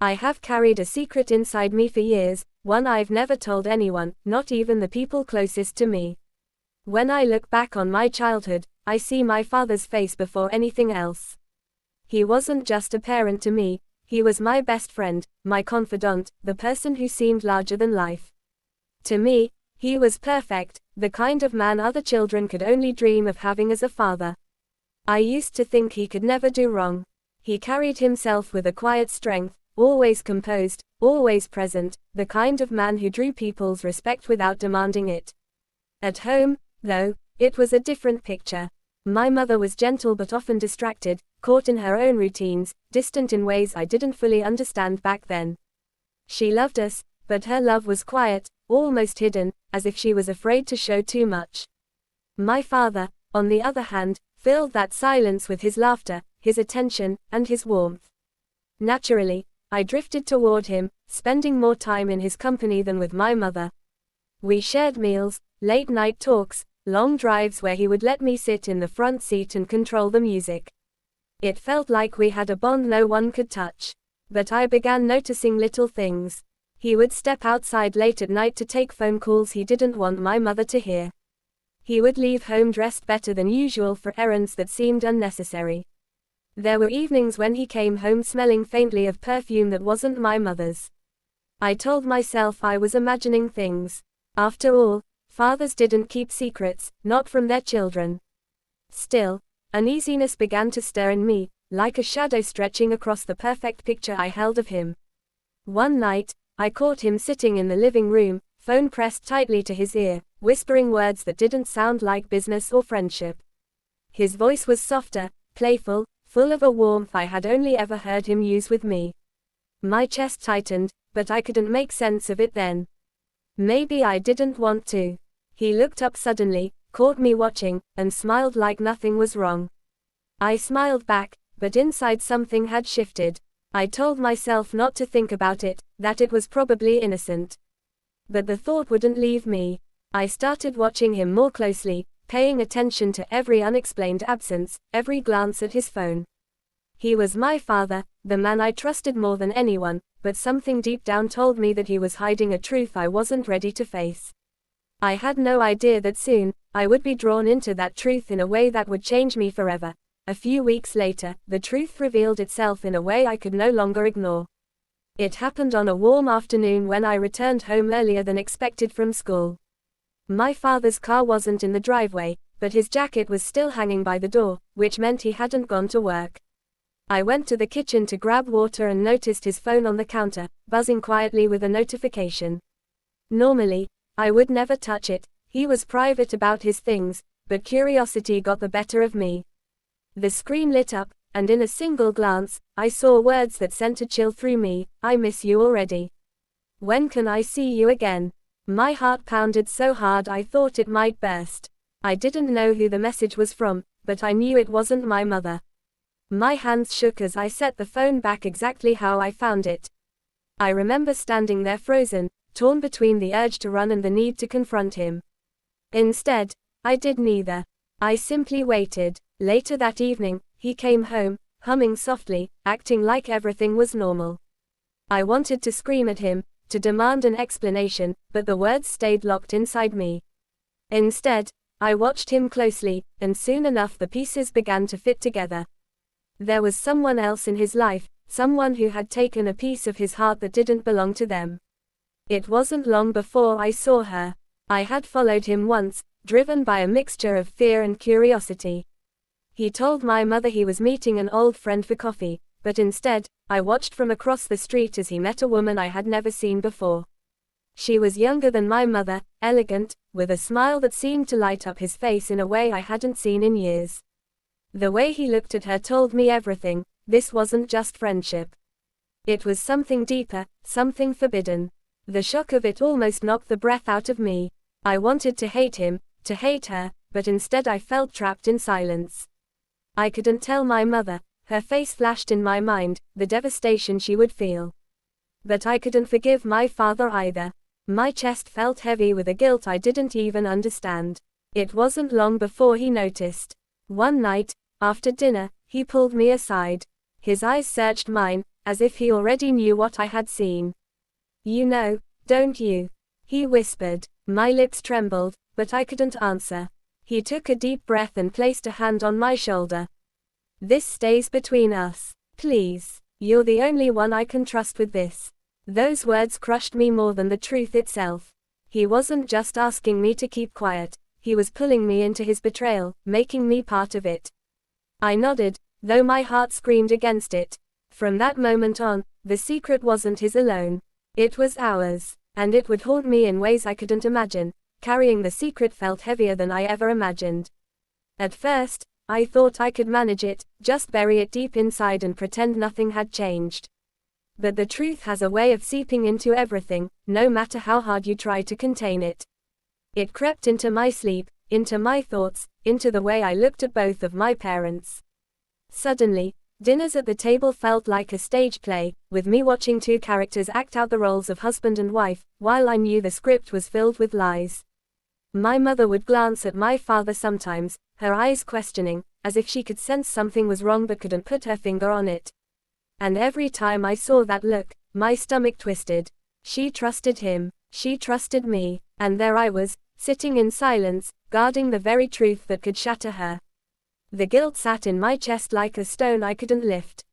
I have carried a secret inside me for years, one I've never told anyone, not even the people closest to me. When I look back on my childhood, I see my father's face before anything else. He wasn't just a parent to me, he was my best friend, my confidant, the person who seemed larger than life. To me, he was perfect, the kind of man other children could only dream of having as a father. I used to think he could never do wrong. He carried himself with a quiet strength, always composed, always present, the kind of man who drew people's respect without demanding it. At home, though, it was a different picture. My mother was gentle but often distracted, caught in her own routines, distant in ways I didn't fully understand back then. She loved us, but her love was quiet, almost hidden, as if she was afraid to show too much. My father, on the other hand, filled that silence with his laughter, his attention, and his warmth. Naturally, I drifted toward him, spending more time in his company than with my mother. We shared meals, late-night talks, long drives where he would let me sit in the front seat and control the music. It felt like we had a bond no one could touch. But I began noticing little things. He would step outside late at night to take phone calls he didn't want my mother to hear. He would leave home dressed better than usual for errands that seemed unnecessary. There were evenings when he came home smelling faintly of perfume that wasn't my mother's. I told myself I was imagining things. After all, fathers didn't keep secrets, not from their children. Still, uneasiness began to stir in me, like a shadow stretching across the perfect picture I held of him. One night, I caught him sitting in the living room, phone pressed tightly to his ear, whispering words that didn't sound like business or friendship. His voice was softer, playful, full of a warmth I had only ever heard him use with me. My chest tightened, but I couldn't make sense of it then. Maybe I didn't want to. He looked up suddenly, caught me watching, and smiled like nothing was wrong. I smiled back, but inside something had shifted. I told myself not to think about it, that it was probably innocent. But the thought wouldn't leave me. I started watching him more closely, paying attention to every unexplained absence, every glance at his phone. He was my father, the man I trusted more than anyone, but something deep down told me that he was hiding a truth I wasn't ready to face. I had no idea that soon, I would be drawn into that truth in a way that would change me forever. A few weeks later, the truth revealed itself in a way I could no longer ignore. It happened on a warm afternoon when I returned home earlier than expected from school. My father's car wasn't in the driveway, but his jacket was still hanging by the door, which meant he hadn't gone to work. I went to the kitchen to grab water and noticed his phone on the counter, buzzing quietly with a notification. Normally, I would never touch it, he was private about his things, but curiosity got the better of me. The screen lit up, and in a single glance, I saw words that sent a chill through me: "I miss you already. When can I see you again?" My heart pounded so hard I thought it might burst. I didn't know who the message was from, but I knew it wasn't my mother. My hands shook as I set the phone back exactly how I found it. I remember standing there frozen, torn between the urge to run and the need to confront him. Instead, I did neither. I simply waited. Later that evening, he came home, humming softly, acting like everything was normal. I wanted to scream at him, to demand an explanation, but the words stayed locked inside me. Instead, I watched him closely, and soon enough the pieces began to fit together. There was someone else in his life, someone who had taken a piece of his heart that didn't belong to them. It wasn't long before I saw her. I had followed him once, driven by a mixture of fear and curiosity. He told my mother he was meeting an old friend for coffee, but instead, I watched from across the street as he met a woman I had never seen before. She was younger than my mother, elegant, with a smile that seemed to light up his face in a way I hadn't seen in years. The way he looked at her told me everything. This wasn't just friendship. It was something deeper, something forbidden. The shock of it almost knocked the breath out of me. I wanted to hate him, to hate her, but instead I felt trapped in silence. I couldn't tell my mother. Her face flashed in my mind, the devastation she would feel. But I couldn't forgive my father either. My chest felt heavy with a guilt I didn't even understand. It wasn't long before he noticed. One night, after dinner, he pulled me aside. His eyes searched mine, as if he already knew what I had seen. "You know, don't you?" he whispered. My lips trembled, but I couldn't answer. He took a deep breath and placed a hand on my shoulder. "This stays between us. Please. You're the only one I can trust with this." Those words crushed me more than the truth itself. He wasn't just asking me to keep quiet, he was pulling me into his betrayal, making me part of it. I nodded, though my heart screamed against it. From that moment on, the secret wasn't his alone. It was ours, and it would haunt me in ways I couldn't imagine. Carrying the secret felt heavier than I ever imagined. At first, I thought I could manage it, just bury it deep inside and pretend nothing had changed. But the truth has a way of seeping into everything, no matter how hard you try to contain it. It crept into my sleep, into my thoughts, into the way I looked at both of my parents. Suddenly, dinners at the table felt like a stage play, with me watching two characters act out the roles of husband and wife, while I knew the script was filled with lies. My mother would glance at my father sometimes, her eyes questioning, as if she could sense something was wrong but couldn't put her finger on it. And every time I saw that look, my stomach twisted. She trusted him, she trusted me, and there I was, sitting in silence, guarding the very truth that could shatter her. The guilt sat in my chest like a stone I couldn't lift.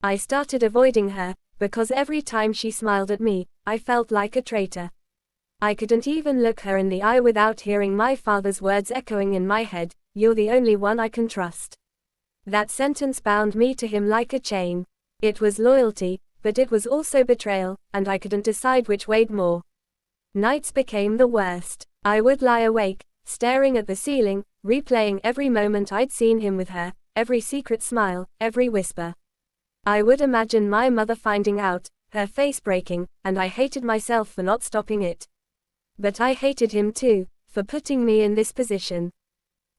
I started avoiding her, because every time she smiled at me, I felt like a traitor. I couldn't even look her in the eye without hearing my father's words echoing in my head, "You're the only one I can trust." That sentence bound me to him like a chain. It was loyalty, but it was also betrayal, and I couldn't decide which weighed more. Nights became the worst. I would lie awake, staring at the ceiling, replaying every moment I'd seen him with her, every secret smile, every whisper. I would imagine my mother finding out, her face breaking, and I hated myself for not stopping it. But I hated him too, for putting me in this position.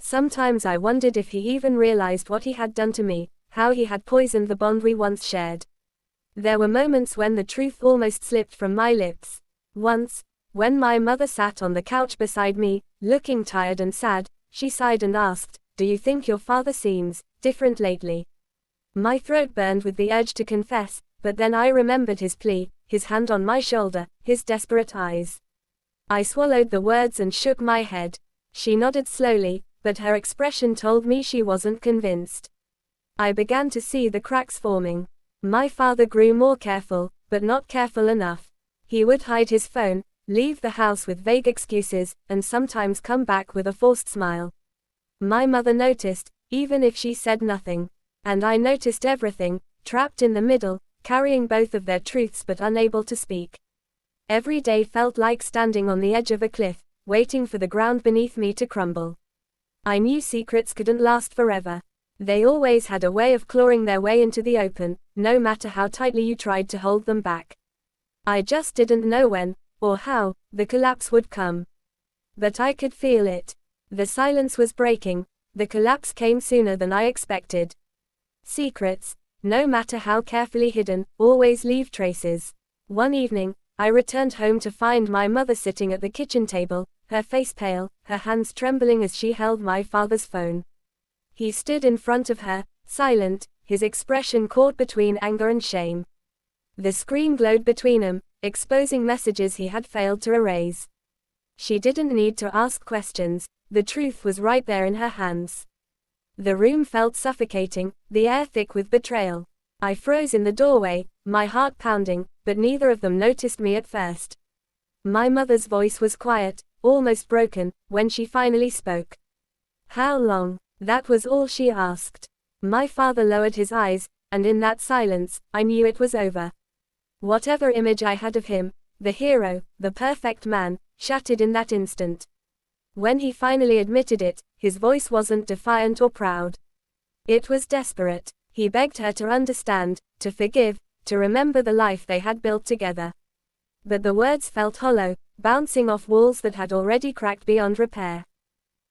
Sometimes I wondered if he even realized what he had done to me, how he had poisoned the bond we once shared. There were moments when the truth almost slipped from my lips. Once, when my mother sat on the couch beside me, looking tired and sad, she sighed and asked, "Do you think your father seems different lately?" My throat burned with the urge to confess, but then I remembered his plea, his hand on my shoulder, his desperate eyes. I swallowed the words and shook my head. She nodded slowly, but her expression told me she wasn't convinced. I began to see the cracks forming. My father grew more careful, but not careful enough. He would hide his phone, leave the house with vague excuses, and sometimes come back with a forced smile. My mother noticed, even if she said nothing. And I noticed everything, trapped in the middle, carrying both of their truths but unable to speak. Every day felt like standing on the edge of a cliff, waiting for the ground beneath me to crumble. I knew secrets couldn't last forever. They always had a way of clawing their way into the open, no matter how tightly you tried to hold them back. I just didn't know when, or how, the collapse would come. But I could feel it. The silence was breaking. The collapse came sooner than I expected. Secrets, no matter how carefully hidden, always leave traces. One evening, I returned home to find my mother sitting at the kitchen table, her face pale, her hands trembling as she held my father's phone. He stood in front of her, silent, his expression caught between anger and shame. The screen glowed between them, exposing messages he had failed to erase. She didn't need to ask questions, the truth was right there in her hands. The room felt suffocating, the air thick with betrayal. I froze in the doorway, my heart pounding, but neither of them noticed me at first. My mother's voice was quiet, almost broken, when she finally spoke. "How long?" That was all she asked. My father lowered his eyes, and in that silence, I knew it was over. Whatever image I had of him, the hero, the perfect man, shattered in that instant. When he finally admitted it, his voice wasn't defiant or proud. It was desperate. He begged her to understand, to forgive, to remember the life they had built together. But the words felt hollow, bouncing off walls that had already cracked beyond repair.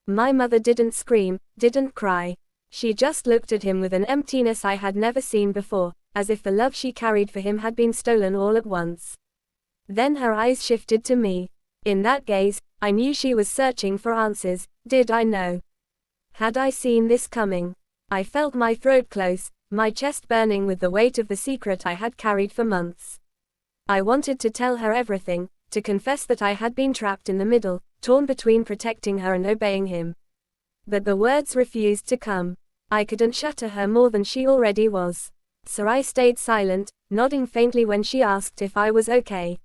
My mother didn't scream, didn't cry. She just looked at him with an emptiness I had never seen before, as if the love she carried for him had been stolen all at once. Then her eyes shifted to me. In that gaze, I knew she was searching for answers. Did I know? Had I seen this coming? I felt my throat close, my chest burning with the weight of the secret I had carried for months. I wanted to tell her everything, to confess that I had been trapped in the middle, torn between protecting her and obeying him. But the words refused to come. I couldn't shatter her more than she already was. So I stayed silent, nodding faintly when she asked if I was okay.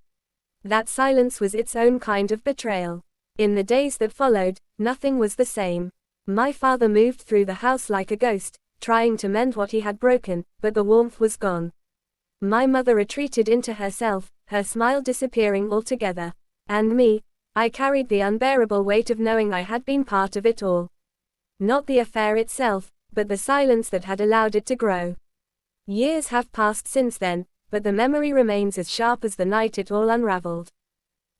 That silence was its own kind of betrayal. In the days that followed, nothing was the same. My father moved through the house like a ghost, trying to mend what he had broken, but the warmth was gone. My mother retreated into herself, her smile disappearing altogether. And me, I carried the unbearable weight of knowing I had been part of it all. Not the affair itself, but the silence that had allowed it to grow. Years have passed since then, but the memory remains as sharp as the night it all unraveled.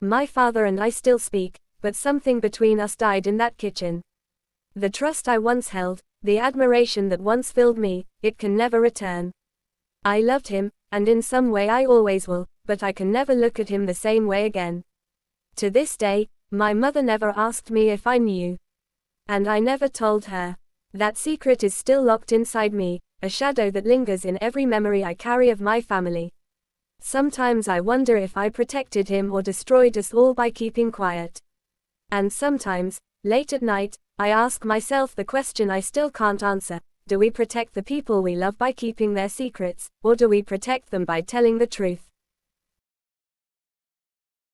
My father and I still speak, but something between us died in that kitchen. The trust I once held, the admiration that once filled me, it can never return. I loved him, and in some way I always will, but I can never look at him the same way again. To this day, my mother never asked me if I knew. And I never told her. That secret is still locked inside me, a shadow that lingers in every memory I carry of my family. Sometimes I wonder if I protected him or destroyed us all by keeping quiet. And sometimes, late at night, I ask myself the question I still can't answer: do we protect the people we love by keeping their secrets, or do we protect them by telling the truth?